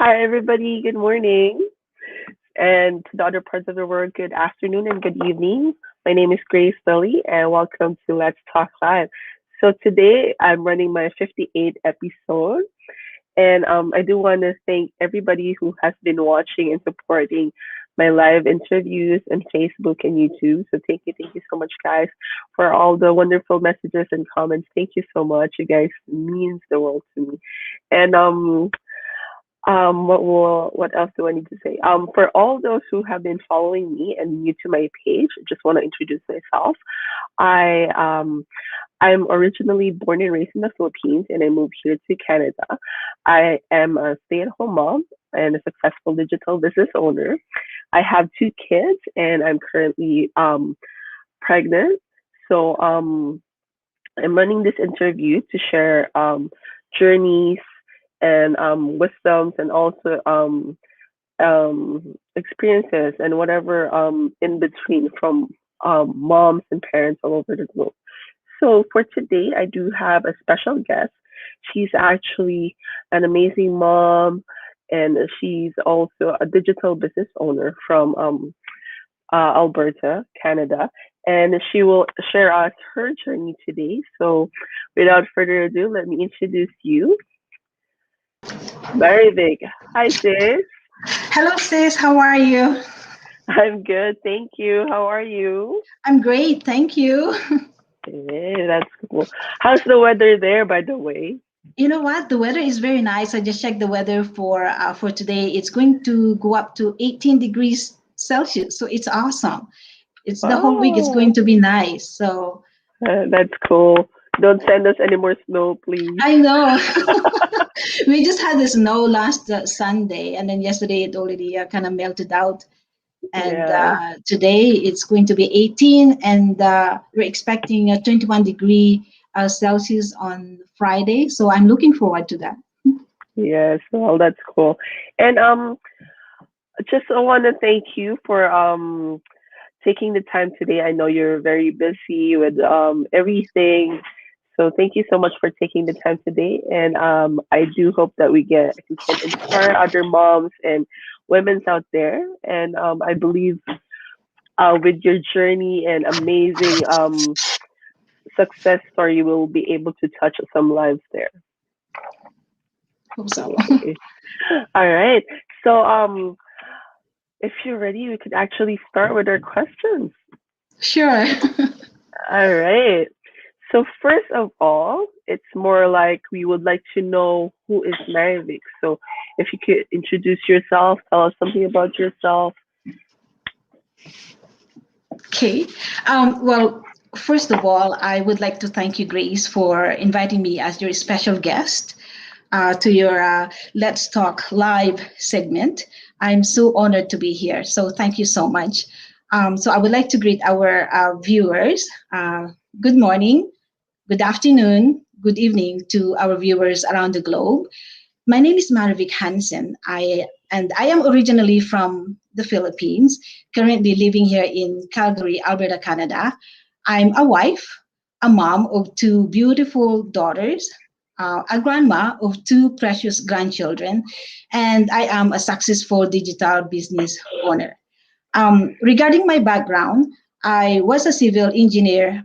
Hi, everybody. Good morning. And to the other parts of the world, good afternoon and good evening. My name is Grace Lilly, and welcome to Let's Talk Live. So today I'm running my 58th episode, and I do want to thank everybody who has been watching and supporting my live interviews on Facebook and YouTube. So thank you so much, guys, for all the wonderful messages and comments. Thank you so much. You guys means the world to me. And what else do I need to say? For all those who have been following me and new to my page, I just want to introduce myself. I I'm originally born and raised in the Philippines, and I moved here to Canada. I am a stay-at-home mom and a successful digital business owner. I have two kids, and I'm currently pregnant. So I'm running this interview to share journeys and wisdoms and also experiences and whatever in between from moms and parents all over the globe. So for today, I do have a special guest. She's actually an amazing mom, and she's also a digital business owner from Alberta, Canada, and she will share us her journey today. So without further ado, let me introduce you, Marivic. Hi, sis. Hello, sis. How are you? I'm good, thank you. How are you? I'm great. Thank you. Hey, that's cool. How's the weather there, by the way? You know what? The weather is very nice. I just checked the weather for today. It's going to go up to 18 degrees Celsius. So it's awesome. It's the whole week. It's going Oh, to be nice. So that's cool. Don't send us any more snow, please. I know. We just had the snow last Sunday, and then yesterday it already kind of melted out. And Yeah. today it's going to be 18, and we're expecting a 21-degree Celsius on Friday. So I'm looking forward to that. Yes. Well, that's cool. And just I want to thank you for taking the time today. I know you're very busy with everything. So thank you so much for taking the time today. And I do hope that we can inspire other moms and women's out there. And I believe with your journey and amazing success story, you will be able to touch some lives there. Hope so. Okay. All right. So if you're ready, we could actually start with our questions. Sure. All right. So first of all, it's more like we would like to know who is Marivic. So if you could introduce yourself, tell us something about yourself. Okay. Well, first of all, I would like to thank you, Grace, for inviting me as your special guest to your Let's Talk Live segment. I'm so honored to be here. So thank you so much. So I would like to greet our viewers. Good morning, good afternoon, good evening to our viewers around the globe. My name is Marivic Hansen. I am originally from the Philippines, currently living here in Calgary, Alberta, Canada. I'm a wife, a mom of two beautiful daughters, a grandma of two precious grandchildren, and I am a successful digital business owner. Regarding my background, I was a civil engineer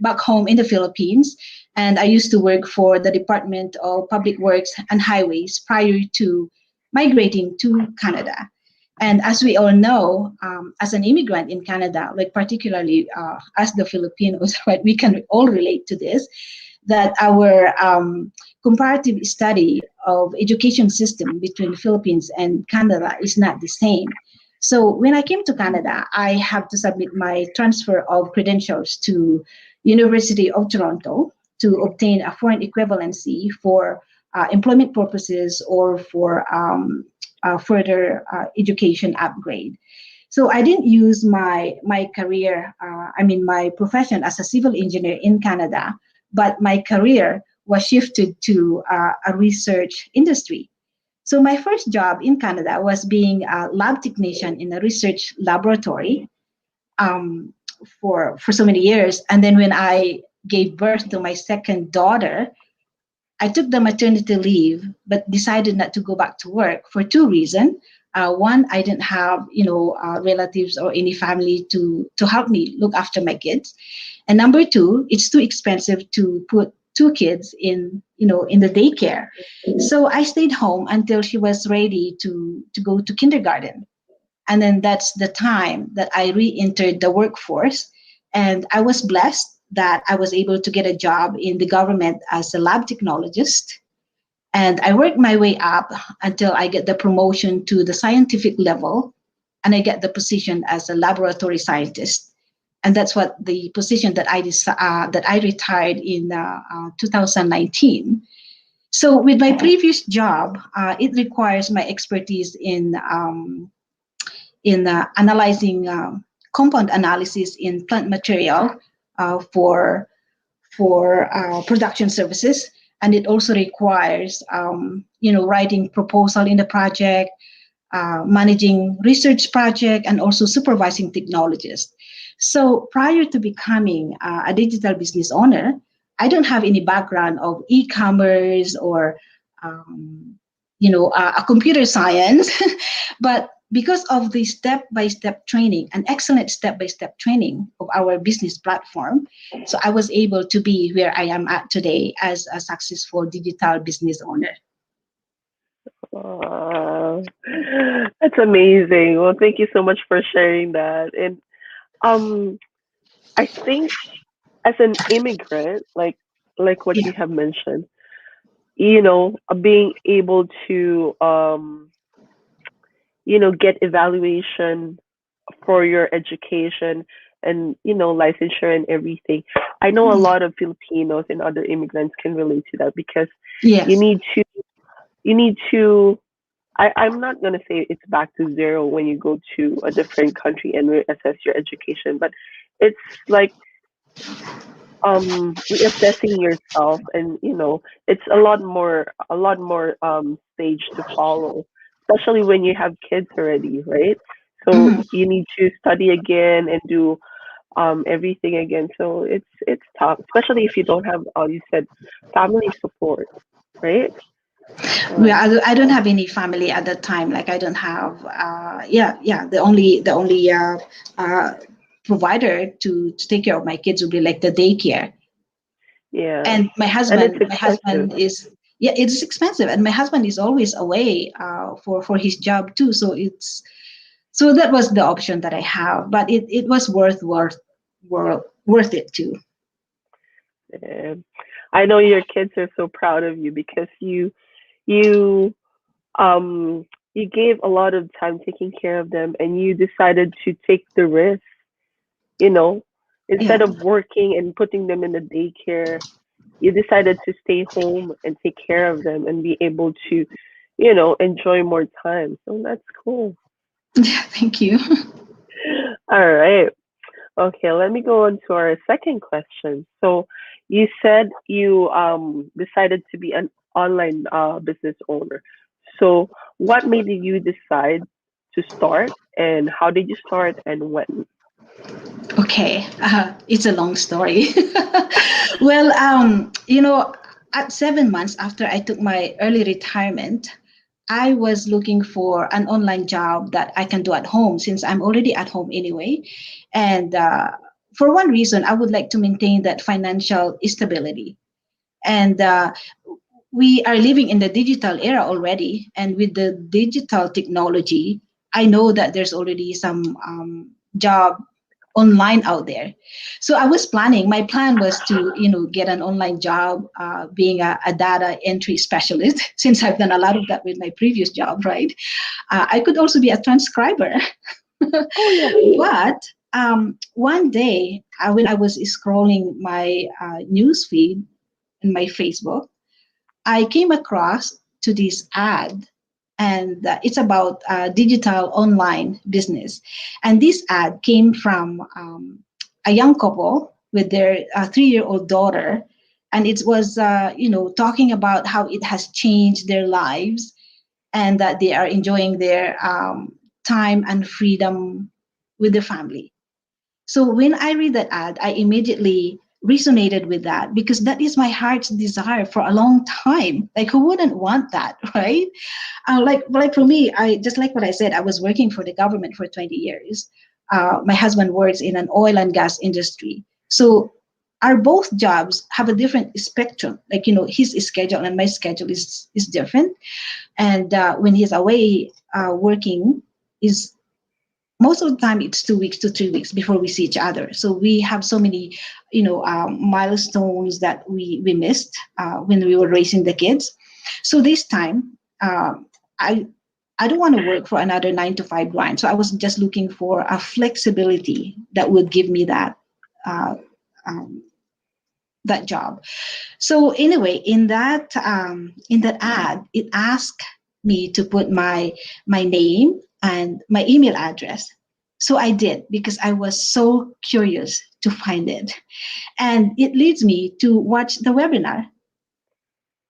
back home in the Philippines, and I used to work for the Department of Public Works and Highways prior to migrating to Canada. And as we all know, as an immigrant in Canada, like particularly as the Filipinos, right, we can all relate to this, that our comparative study of education system between Philippines and Canada is not the same. So when I came to Canada, I have to submit my transfer of credentials to University of Toronto to obtain a foreign equivalency for employment purposes or for further education upgrade. So I didn't use my career, my profession as a civil engineer in Canada, but my career was shifted to a research industry. So my first job in Canada was being a lab technician in a research laboratory um, for so many years. And then when I gave birth to my second daughter, I took the maternity leave, but decided not to go back to work for two reasons. One, I didn't have, relatives or any family to help me look after my kids, and number two, it's too expensive to put two kids in the daycare. So I stayed home until she was ready to go to kindergarten, and then that's the time that I re-entered the workforce, and I was blessed that I was able to get a job in the government as a lab technologist, and I worked my way up until I get the promotion to the scientific level, and I get the position as a laboratory scientist. And that's what the position that that I retired in 2019. So with my previous job, it requires my expertise in analyzing compound analysis in plant material for production services, and it also requires writing proposal in the project, managing research project, and also supervising technologists. So prior to becoming a digital business owner, I don't have any background of e-commerce or a computer science, but because of the step-by-step training, an excellent step-by-step training of our business platform, so I was able to be where I am at today as a successful digital business owner. Wow. That's amazing. Well, thank you so much for sharing that. And um, I think as an immigrant, like what Yeah. you have mentioned, being able to get evaluation for your education and licensure and everything. I know a lot of Filipinos and other immigrants can relate to that because you Yes. need to you need to I'm not going to say it's back to zero when you go to a different country and reassess your education, but it's like reassessing yourself, and it's a lot more stage to follow, especially when you have kids already, right? So Mhm. you need to study again and do everything again. So it's tough, especially if you don't have, you said, family support, right? Well, Oh, I don't have any family at that time. Like I don't have, yeah. The only uh, provider to take care of my kids would be like the daycare. yeah. And my And it's husband, my expensive. husband is, yeah, it's expensive, and my husband is always away for his job too. So that was the option that I have, but it was worth it too. And I know your kids are so proud of you because you um you gave a lot of time taking care of them, and you decided to take the risk, you know, instead Yeah. of working and putting them in the daycare. You decided to stay home and take care of them and be able to, enjoy more time. So that's cool. Yeah, thank you. All right. Okay, let me go on to our second question. So you said you decided to be an online business owner. So what made you decide to start, and how did you start, and when? Okay, it's a long story. Well, at 7 months after I took my early retirement, I was looking for an online job that I can do at home since I'm already at home anyway. And for one reason, I would like to maintain that financial stability. And we are living in the digital era already. And with the digital technology, I know that there's already some job online out there. So I was planning, my plan was to, get an online job, being a data entry specialist, since I've done a lot of that with my previous job, right? I could also be a transcriber. Oh yeah. But one day, when I was scrolling my news feed in my Facebook, I came across to this ad, and it's about digital online business. And this ad came from a young couple with their 3-year-old daughter, and it was talking about how it has changed their lives and that they are enjoying their time and freedom with the family. So when I read that ad, I immediately resonated with that, because that is my heart's desire for a long time. Like, who wouldn't want that, right? Like for me, I just like what I said. I was working for the government for 20 years. My husband works in an oil and gas industry, so our both jobs have a different spectrum. Like, his schedule and my schedule is different, and when he's away working, is most of the time it's 2 weeks to 3 weeks before we see each other. So we have so many, milestones that we missed when we were raising the kids. So this time, I I don't want to work for another 9 to 5 grind. So I was just looking for a flexibility that would give me uh, um, that job. So anyway, in that ad, it asked me to put my name and my email address. So I did, because I was so curious to find it. And it leads me to watch the webinar.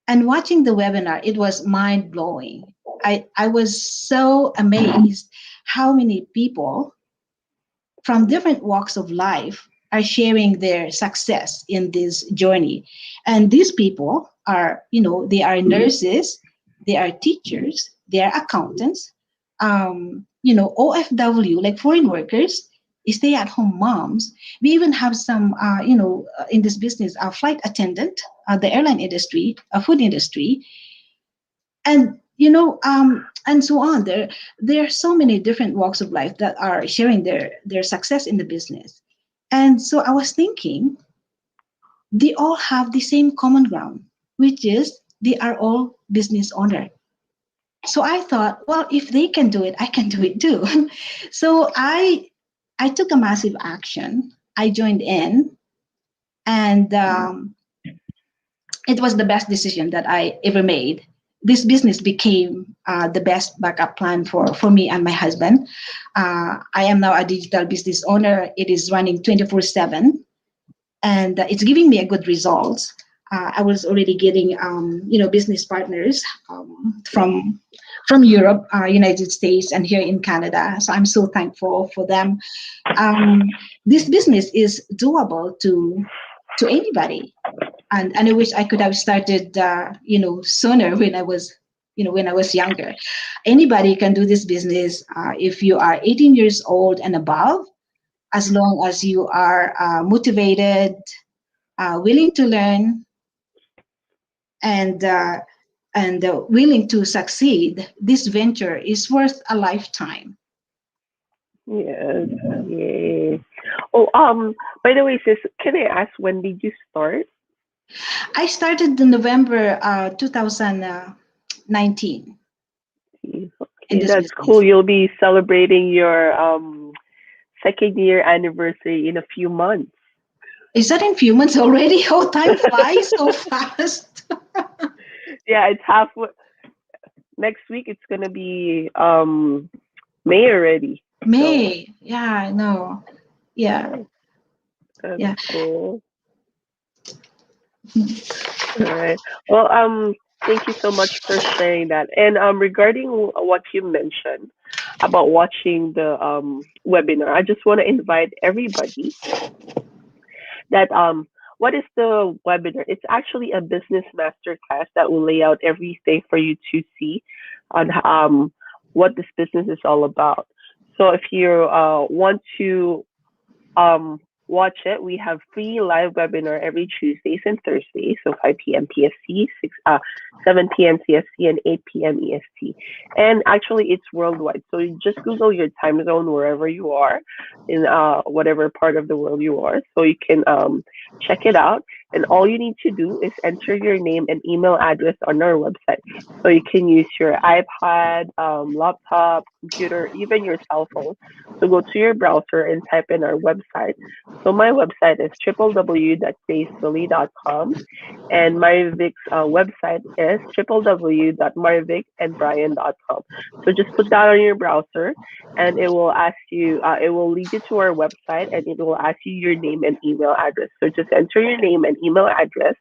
And watching the webinar, it was mind blowing. I was so amazed how many people from different walks of life are sharing their success in this journey. And these people are, they are nurses, they are teachers, they are accountants, OFW, like foreign workers, stay at home moms. We even have some, in this business, a flight attendant, the airline industry, food industry, and and so on. There are so many different walks of life that are sharing their success in the business. And so I was thinking, they all have the same common ground, which is they are all business owner. So I thought, well, if they can do it, I can do it too. So I took a massive action. I joined in, and it was the best decision that I ever made. This business became the best backup plan for me and my husband. I am now a digital business owner. It is running 24/7, and it's giving me a good results. I was already getting, business partners from Europe, United States, and here in Canada. So I'm so thankful for them. Um, this business is doable to anybody, and I wish I could have started sooner, when I was younger. Anybody can do this business if you are 18 years old and above, as long as you are motivated, willing to learn, and willing to succeed. This venture is worth a lifetime. Yes. Yay. Oh, by the way, sis, can I ask, when did you start? I started in November 2019 in Okay, this that's cool. business. You'll be celebrating your second year anniversary in a few months. Is that in few months already? Oh, time flies so fast. Yeah, it's half next week. It's gonna be May already. So May. Yeah, I know. Yeah, yeah, that's yeah. cool. All right. Well, thank you so much for sharing that. And regarding what you mentioned about watching the webinar, I just want to invite everybody that what is the webinar? It's actually a business masterclass that will lay out everything for you to see on what this business is all about. So if you want to watch it, we have free live webinar every Tuesdays and Thursdays, so 5 p.m. PST, 7 p.m. CST, and 8 p.m. EST. And actually, it's worldwide. So you just Google your time zone wherever you are in whatever part of the world you are, so you can check it out. And all you need to do is enter your name and email address on our website. So you can use your iPad, laptop, computer, even your cell phone. So go to your browser and type in our website. So my website is www.gracebilly.com, and Marivic's website is www.marivicandbrian.com. So just put that on your browser, and it will ask you, it will lead you to our website, and it will ask you your name and email address. So just enter your name and email address,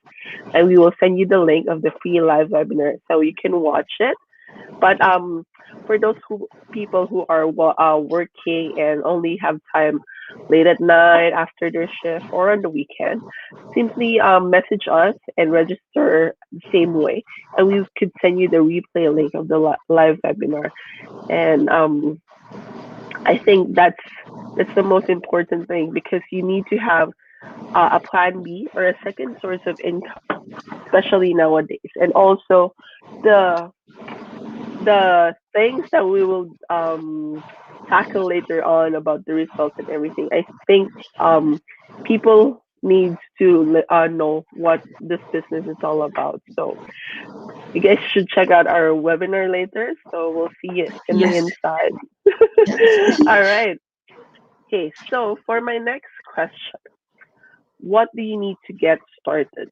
and we will send you the link of the free live webinar so you can watch it But for those who people who are working and only have time late at night after their shift or on the weekend, simply message us and register the same way, and we could send you the replay link of the live webinar. And I think that's the most important thing, because you need to have a plan B or a second source of income, especially nowadays. And also the the things that we will tackle later on about the results and everything. I think people needs to know what this business is all about. So you guys should check out our webinar later. So we'll see you in the Yes. inside. Yes. All right. Okay. So for my next question, what do you need to get started?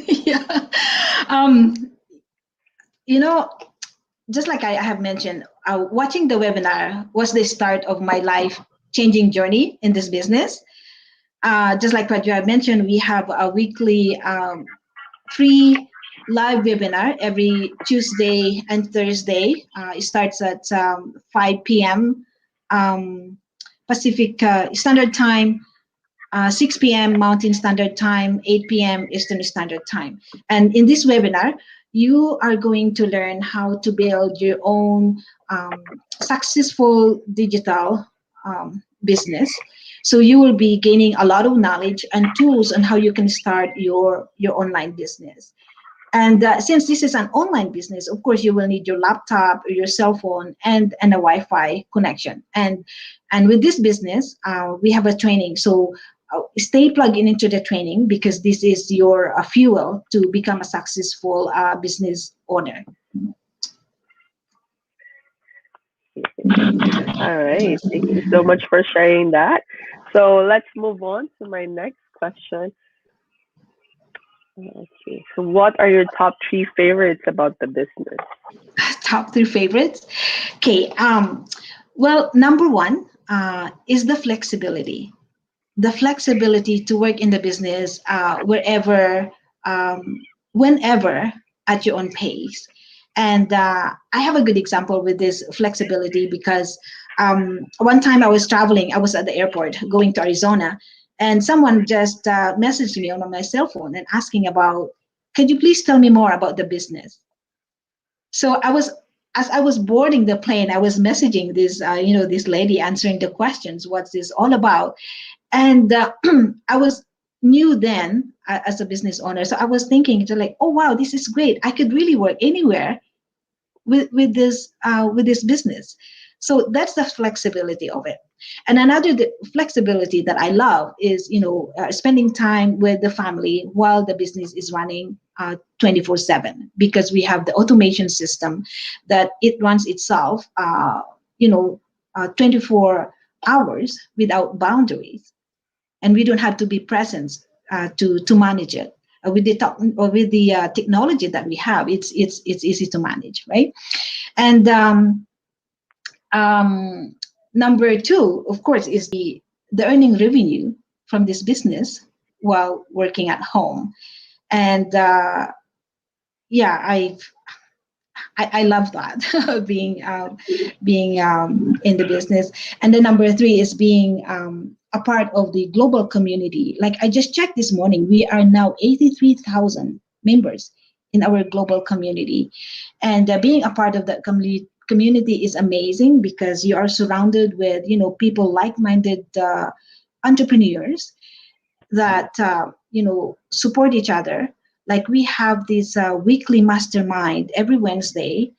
Yeah. Um, you know, just like I have mentioned, watching the webinar was the start of my life changing journey in this business. Just like what you have mentioned, we have a weekly free live webinar every Tuesday and Thursday. It starts at 5 p.m. Um, Pacific Standard Time, 6 p.m. Mountain Standard Time, 8 p.m. Eastern Standard Time. And in this webinar, you are going to learn how to build your own successful digital business. So you will be gaining a lot of knowledge and tools on how you can start your online business. And since this is an online business, of course, you will need your laptop, or your cell phone, and a Wi-Fi connection. And with this business, we have a training. So stay plugged in into the training, because this is your fuel to become a successful business owner. All right. Thank you so much for sharing that. So let's move on to my next question. Okay. So what are your top three favorites about the business? Top three favorites. Okay. Well, number one is the flexibility. The flexibility to work in the business wherever, whenever, at your own pace. And I have a good example with this flexibility, because one time I was traveling, I was at the airport going to Arizona, and someone just messaged me on my cell phone and asking about, could you please tell me more about the business? So as I was boarding the plane, I was messaging this, this lady, answering the questions, what's this all about? And I was new then as a business owner, so I was thinking to like, oh wow, this is great, I could really work anywhere with this business. So that's the flexibility of it. And another flexibility that I love is spending time with the family while the business is running 24/7, because we have the automation system that it runs itself 24 hours without boundaries, and we don't have to be present to manage it. With the technology that we have, it's easy to manage, right? And number two, of course, is the earning revenue from this business while working at home. And yeah, I love that being in the business. And then number three is being a part of the global community. Like I just checked this morning, we are now 83,000 members in our global community, and being a part of that community is amazing, because you are surrounded with people like-minded entrepreneurs that support each other. Like we have this weekly mastermind every Wednesday,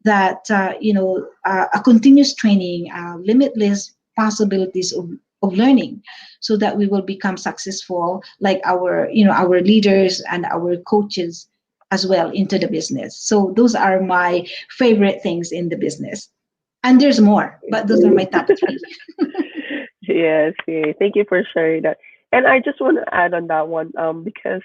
that a continuous training, limitless possibilities of learning, so that we will become successful, like our leaders and our coaches as well into the business. So those are my favorite things in the business, and there's more, but those are my top three. Yes, yeah. Thank you for sharing that. And I just want to add on that one, because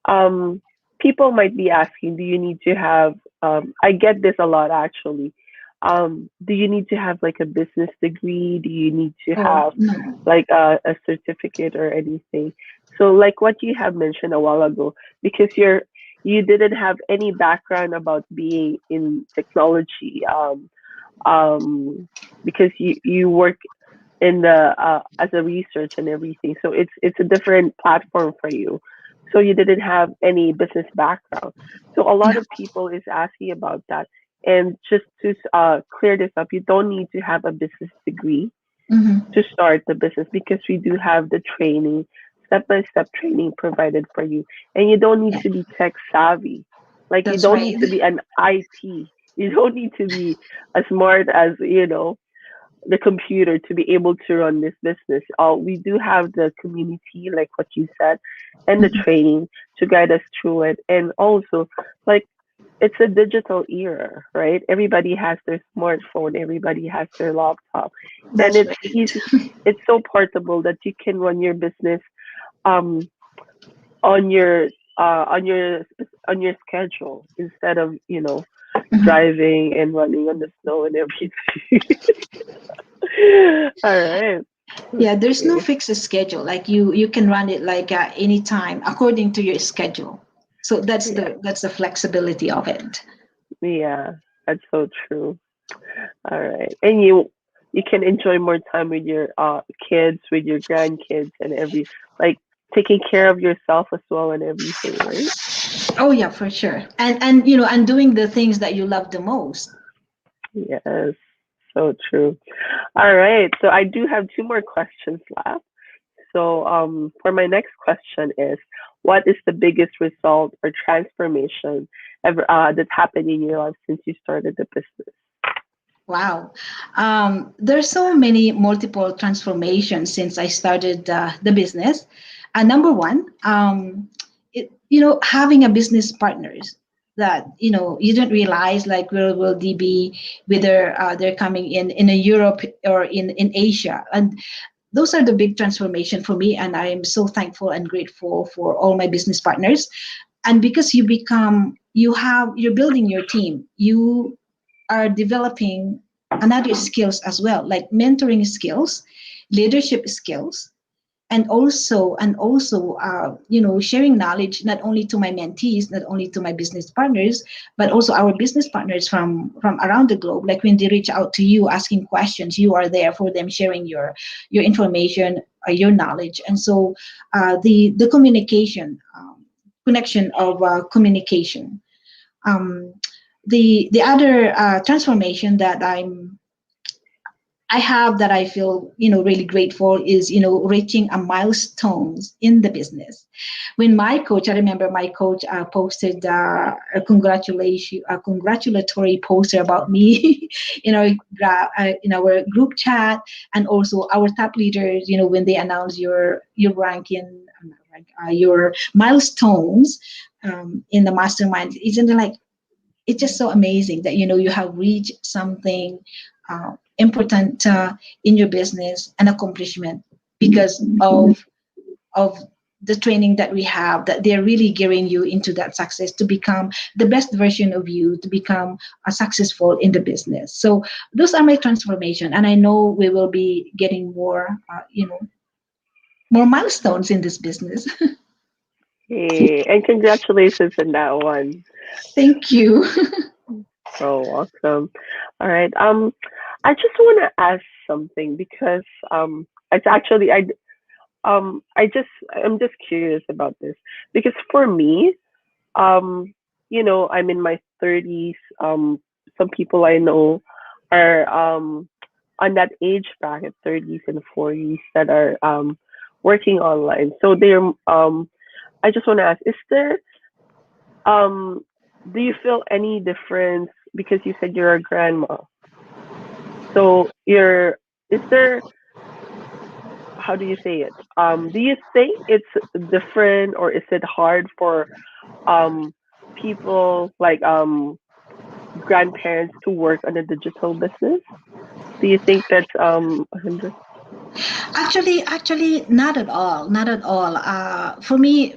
um, people might be asking, do you need to have, I get this a lot actually. Do you need to have like a business degree? Do you need to Oh have no. like a certificate or anything? So like what you have mentioned a while ago, because you didn't have any background about being in technology, um, because you work in the as a research and everything. So it's a different platform for you. So you didn't have any business background. So a lot Yeah. of people is asking about that. And just to clear this up, you don't need to have a business degree Hmm. to start the business because we do have the training, step by step training provided for you. And you don't need Yeah, to be tech savvy. Like you that's don't right. need to be an IT. You don't need to be as smart as, the computer to be able to run this business. We do have the community, like what you said, and the Mhm. training to guide us through it. And also, like, it's a digital era, right? Everybody has their smartphone, everybody has their laptop, and That's it's right. easy. It's so portable that you can run your business um on your on your schedule instead of Mhm. driving and running on the snow and everything. All right. Yeah, there's no Okay. fixed schedule. Like you can run it like anytime according to your schedule. So Yeah. that's the flexibility of it. Yeah. That's so true. All right. And you can enjoy more time with your kids, with your grandkids and like taking care of yourself as well and everything, right? Oh yeah, for sure. And and doing the things that you love the most. Yes. So true. All right. So I do have two more questions left. So for my next question is, what is the biggest result or transformation ever that happened in your life since you started the business? Wow. There's so many multiple transformations since I started the business. Number one, having a business partners that, you don't realize like will they be, whether they're coming in a Europe or in Asia. And those are the big transformation for me. And I'm so thankful and grateful for all my business partners. And because you're building your team, you are developing another skills as well, like mentoring skills, leadership skills, and also sharing knowledge not only to my mentees, not only to my business partners, but also our business partners from around the globe. Like when they reach out to you asking questions, you are there for them, sharing your information, your knowledge. And so the communication, connection of communication. um, the other transformation that I have, that I feel really grateful, is reaching a milestones in the business. When my coach, I remember my coach posted a congratulatory poster about me in our group chat, and also our top leaders. When they announce your rank in your milestones in the mastermind, isn't it like, it's just so amazing that you have reached something important in your business, an accomplishment, because of the training that we have, that they're really gearing you into that success to become the best version of you, to become successful in the business. So those are my transformation, and I know we will be getting more milestones in this business. Hey, and congratulations on that one. Thank you. So awesome. All right. I just want to ask something because it's actually I'm just curious about this because for me, um, I'm in my 30s. Some people I know are on that age bracket, 30s and 40s, that are working online. So I just want to ask, is there um, do you feel any difference because you said you're a grandma? So is there, how do you say it? Do you think it's different or is it hard for um people like grandparents to work on a digital business? Do you think that's a hindrance? Actually, not at all, not at all. For me,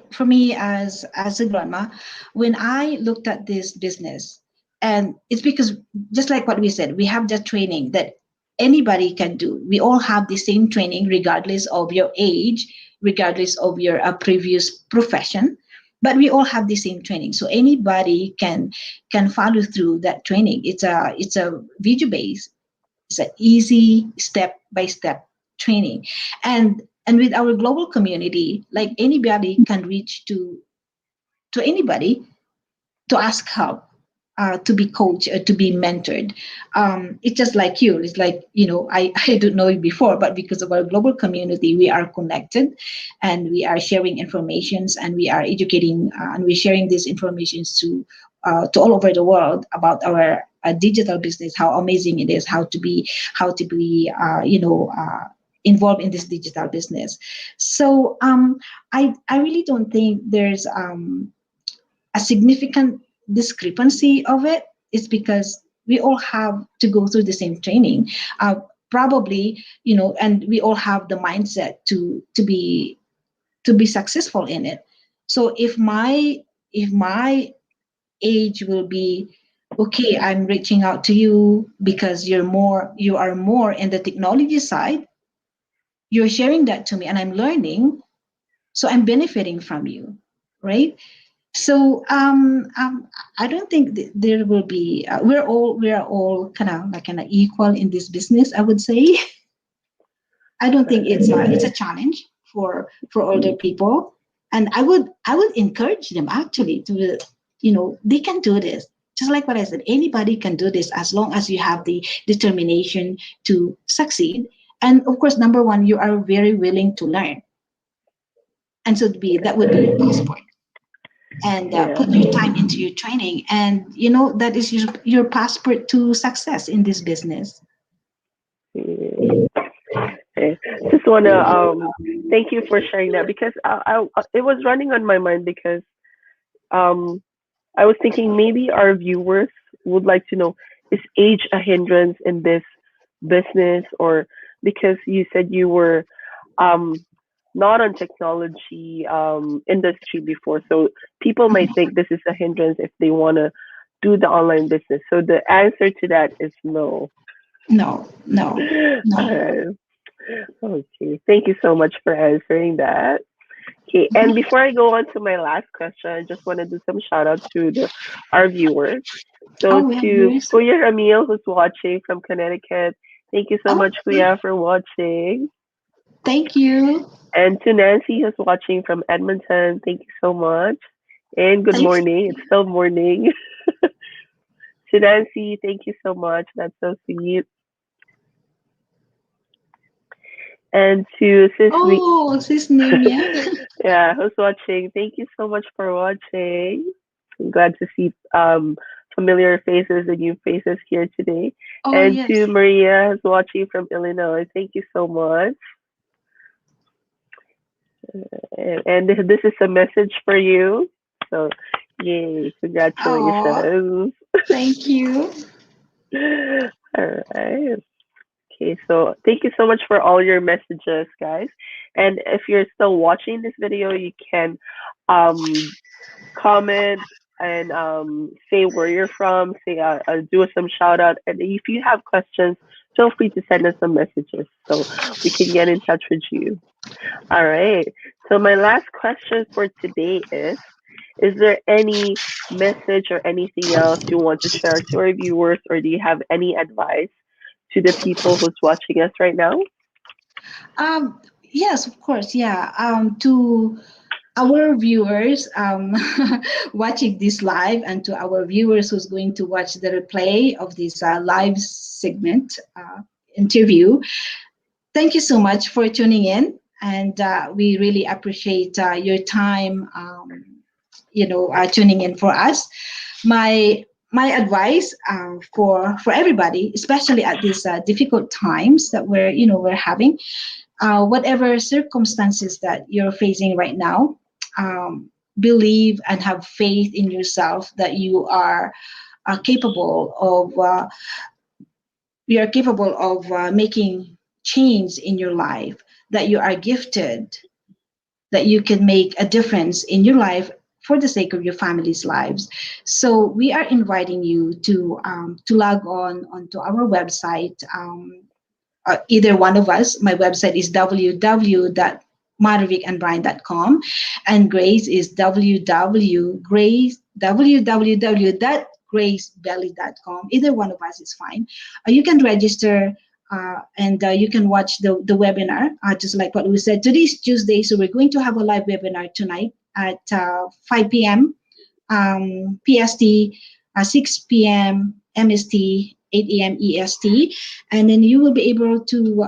as a grandma, when I looked at this business, and it's because, just like what we said, we have the training that anybody can do. We all have the same training, regardless of your age, regardless of your previous profession. but we all have the same training, so anybody can follow through that training. It's a video based, it's an easy step by step training. And with our global community, like anybody can reach to anybody to ask help, to be coached, to be mentored. It's just like you. It's like, I don't know you before, but because of our global community, we are connected, and we are sharing informations, and we are educating, and we're sharing these informations to all over the world about our digital business, how amazing it is, how to be involved in this digital business. So I really don't think there's a significant discrepancy of it. Is because we all have to go through the same training, probably, and we all have the mindset to be successful in it. So if my age will be, okay, I'm reaching out to you because you are more in the technology side, you're sharing that to me and I'm learning, so I'm benefiting from you, right? So I don't think there will be. We are all kind of equal in this business, I would say. I don't think it's a challenge for older people, and I would encourage them actually to, they can do this. Just like what I said, anybody can do this as long as you have the determination to succeed. And of course, number one, you are very willing to learn, and so that would be your passport. And Yeah. put your time into your training, and that is your passport to success in this business. Mm. Okay. Just wanna thank you for sharing that, because it was running on my mind, because um I was thinking maybe our viewers would like to know, is age a hindrance in this business? Or because you said you were um not on technology industry before, so people might think this is a hindrance if they want to do the online business. So the answer to that is no. No, no, no. Uh, okay, thank you so much for answering that. Okay, and before I go on to my last question, I just want to do some shout out to our viewers. So Oh, we have to viewers. Kuya Ramil, who's watching from Connecticut, thank you so Oh, much, Kuya, for watching. thank you. And to Nancy, who's watching from Edmonton, thank you so much. And good Thanks. morning. It's still morning. To Nancy, thank you so much. That's so sweet. And to Sis Me, Oh, sis Nemia. yeah, who's watching, thank you so much for watching. I'm glad to see familiar faces and new faces here today. Oh, And to yes. Maria, who's watching from Illinois, thank you so much. And this is a message for you. So, yay, Oh, congratulations. thank you. All right. Okay, so thank you so much for all your messages, guys. And if you're still watching this video, you can um, comment and say where you're from, say do some shout out, and if you have questions, feel free to send us some messages so we can get in touch with you. All right. So my last question for today is there any message or anything else you want to share to our viewers, or do you have any advice to the people who's watching us right now? Yes, of course. Yeah. To our viewers watching this live, and to our viewers who's going to watch the replay of this live segment interview, thank you so much for tuning in, and we really appreciate your time. Tuning in for us. My advice for everybody, especially at these difficult times that we're having, whatever circumstances that you're facing right now, believe and have faith in yourself that capable of you are capable of making change in your life, that you are gifted, that you can make a difference in your life for the sake of your family's lives. So we are inviting you to log on onto our website. Either one of us. My website is www marivicandbrian.com, and Grace is www.gracebelly.com. Either one of us is fine. You can register and you can watch the webinar, just like what we said. Today's Tuesday, so we're going to have a live webinar tonight at 5 p.m. PST, 6 p.m. MST, 8 a.m. EST, and then you will be able to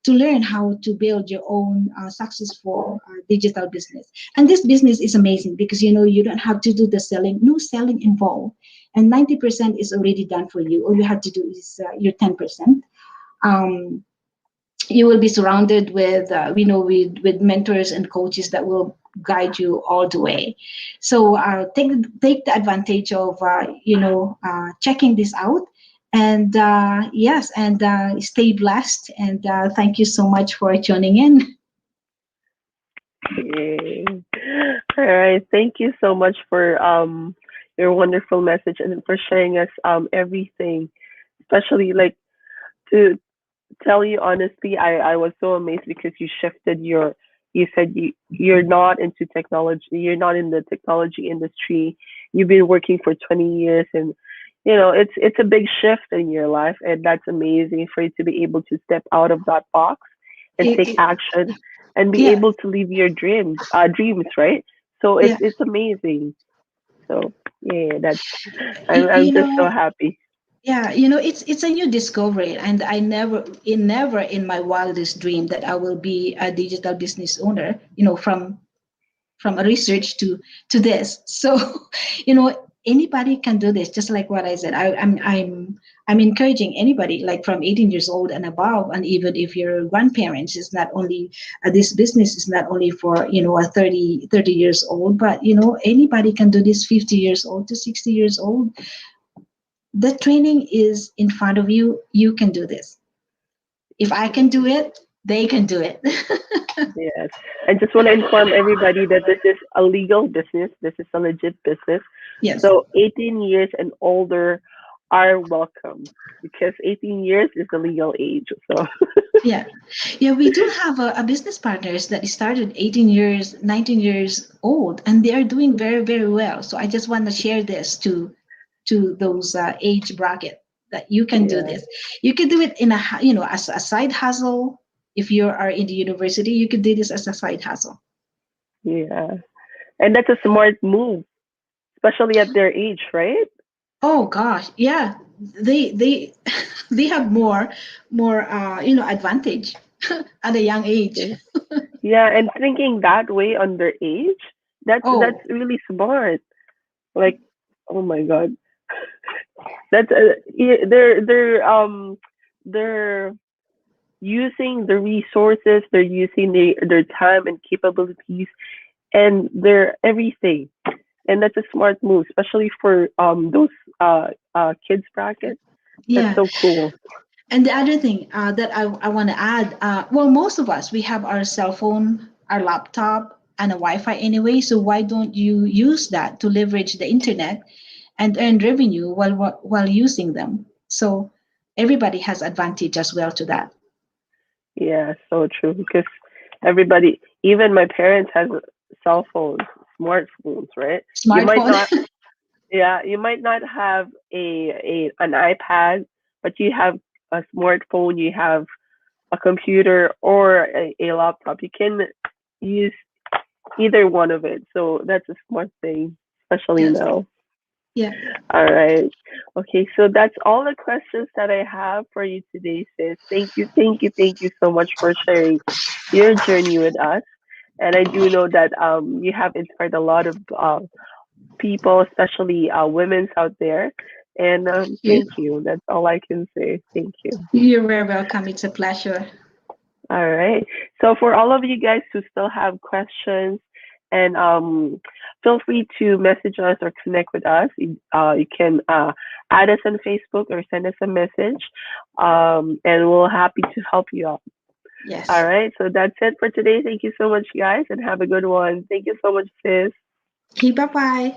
learn how to build your own successful digital business. And this business is amazing because you don't have to do the selling, no selling involved, and 90% is already done for you. All you have to do is your 10%. Um, you will be surrounded with with mentors and coaches that will guide you all the way. So take the advantage of checking this out, and yes, and stay blessed, and thank you so much for tuning in. Yay. All right. Thank you so much for your wonderful message and for sharing us everything, especially like to tell you honestly, I was so amazed because you shifted you said you're not into technology, you're not in the technology industry. You've been working for 20 years, and it's a big shift in your life, and that's amazing for you to be able to step out of that box and Y- take y- action and be yeah, able to live your dreams, right? So yeah. it's amazing. So yeah, that's You, I'm you just so know, happy. yeah, it's a new discovery, and I never in my wildest dream that I will be a digital business owner. From a research to this. So, anybody can do this. Just like what I said, I'm encouraging anybody, like from 18 years old and above, and even if your grandparents, is not only this business is not only for a 30 years old, but anybody can do this, 50 years old to 60 years old. The training is in front of you. You can do this. If I can do it, they can do it. Yes. I just want to inform everybody that this is a legal business. This is a legit business. Yes. So 18 years and older are welcome because 18 years is the legal age. So Yeah. Yeah, we do have a business partners that started 18 years, 19 years old, and they are doing very, very well. So I just want to share this to those age bracket that you can do yeah, this. You can do it in as a side hustle. If you are in the university, you could do this as a side hustle. yeah. And that's a smart move, especially at their age, right? Oh gosh, yeah. They they have more advantage at a young age. Yeah. Yeah, and thinking that way on their age, that's Oh, really smart. Like, oh my God. That's they're using the resources, they're using their time and capabilities and their everything. And that's a smart move, especially for those kids bracket. That's yeah. so cool. And the other thing that I want to add, well, most of us, we have our cell phone, our laptop, and a Wi-Fi anyway. So why don't you use that to leverage the internet and earn revenue while using them? So everybody has advantage as well to that. Yeah, so true. Because everybody, even my parents has cell phones, smartphones, right? You might Smartphone. not, yeah, you might not have a an iPad, but you have a smartphone, you have a computer or a laptop. You can use either one of it. So that's a smart thing, especially Yes. now. Yeah. All right. Okay, so that's all the questions that I have for you today, sis. Thank you so much for sharing your journey with us. And I do know that you have inspired a lot of people, especially women's out there. And You, thank you. That's all I can say. Thank you. you're very welcome. It's a pleasure. All right. So for all of you guys who still have questions, and feel free to message us or connect with us. You can add us on Facebook or send us a message, and we'll happy to help you out. All Yes. right. So that's it for today. Thank you so much, guys, and have a good one. Thank you so much, sis. Okay, bye-bye.